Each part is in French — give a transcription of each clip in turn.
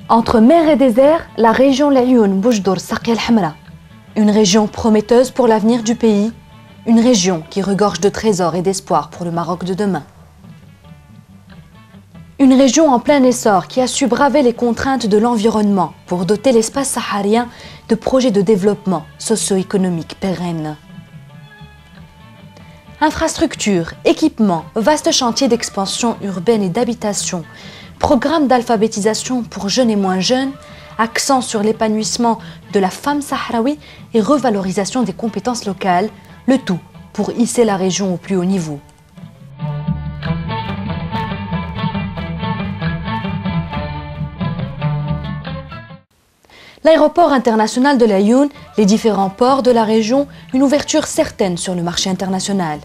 Entre mer et désert, la région Laayoune Boujdour Sakia El Hamra, une région prometteuse pour l'avenir du pays, une région qui regorge de trésors et d'espoir pour le Maroc de demain. Une région en plein essor qui a su braver les contraintes de l'environnement pour doter l'espace saharien de projets de développement socio-économique pérennes. Infrastructures, équipements, vastes chantiers d'expansion urbaine et d'habitation, programmes d'alphabétisation pour jeunes et moins jeunes, accent sur l'épanouissement de la femme sahraoui et revalorisation des compétences locales, le tout pour hisser la région au plus haut niveau. L'aéroport international de Laayoune, les différents ports de la région, une ouverture certaine sur le marché international.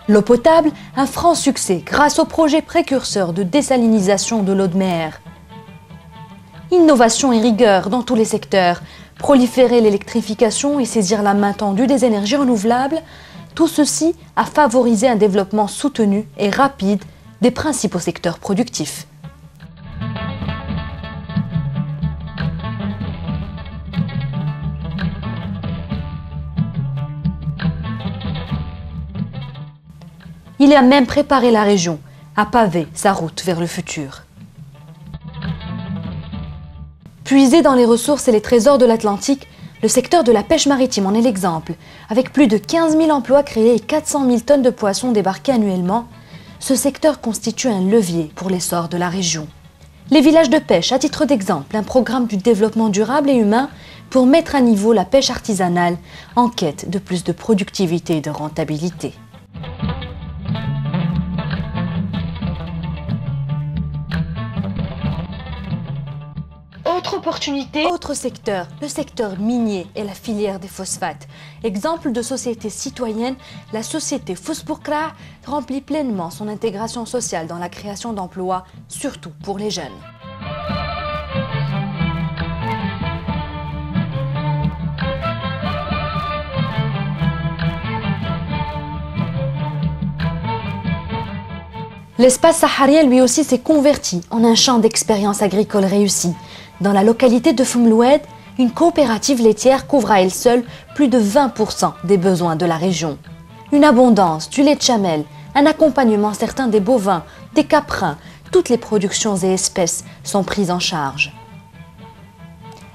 L'eau potable, un franc succès grâce au projet précurseur de désalinisation de l'eau de mer. Innovation et rigueur dans tous les secteurs, proliférer l'électrification et saisir la main tendue des énergies renouvelables, tout ceci a favorisé un développement soutenu et rapide des principaux secteurs productifs. Il a même préparé la région à paver sa route vers le futur. Puisé dans les ressources et les trésors de l'Atlantique, le secteur de la pêche maritime en est l'exemple. Avec plus de 15 000 emplois créés et 400 000 tonnes de poissons débarquées annuellement, ce secteur constitue un levier pour l'essor de la région. Les villages de pêche, à titre d'exemple, un programme du développement durable et humain pour mettre à niveau la pêche artisanale en quête de plus de productivité et de rentabilité. Autre opportunité, autre secteur, le secteur minier et la filière des phosphates. Exemple de société citoyenne, la société Fosboukra remplit pleinement son intégration sociale dans la création d'emplois, surtout pour les jeunes. L'espace saharien lui aussi s'est converti en un champ d'expérience agricole réussi. Dans la localité de Fumloued, une coopérative laitière couvre à elle seule plus de 20% des besoins de la région. Une abondance du lait de chamel, un accompagnement certain des bovins, des caprins, toutes les productions et espèces sont prises en charge.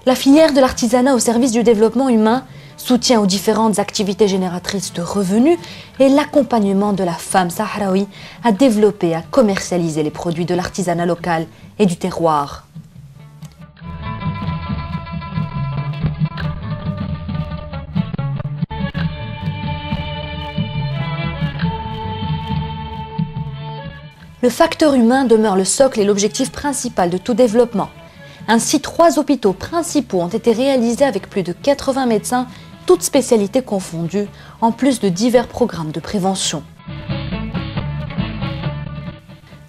La filière de l'artisanat au service du développement humain, soutien aux différentes activités génératrices de revenus et l'accompagnement de la femme sahraoui à développer et à commercialiser les produits de l'artisanat local et du terroir. Le facteur humain demeure le socle et l'objectif principal de tout développement. Ainsi, 3 hôpitaux principaux ont été réalisés avec plus de 80 médecins, toutes spécialités confondues, en plus de divers programmes de prévention.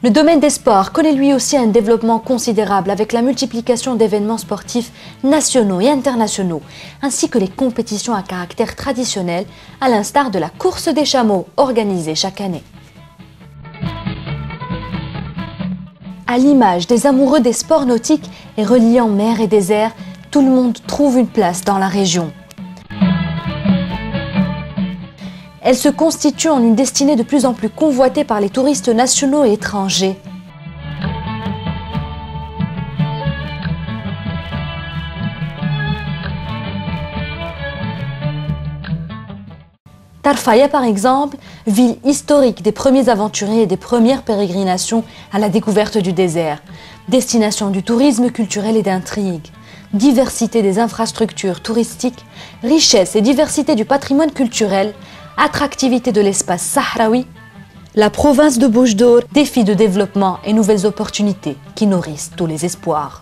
Le domaine des sports connaît lui aussi un développement considérable avec la multiplication d'événements sportifs nationaux et internationaux, ainsi que les compétitions à caractère traditionnel, à l'instar de la course des chameaux organisée chaque année. À l'image des amoureux des sports nautiques et reliant mer et désert, tout le monde trouve une place dans la région. Elle se constitue en une destinée de plus en plus convoitée par les touristes nationaux et étrangers. Tarfaya, par exemple, ville historique des premiers aventuriers et des premières pérégrinations à la découverte du désert, destination du tourisme culturel et d'intrigue, diversité des infrastructures touristiques, richesse et diversité du patrimoine culturel, attractivité de l'espace sahraoui, la province de Boujdour, défis de développement et nouvelles opportunités qui nourrissent tous les espoirs.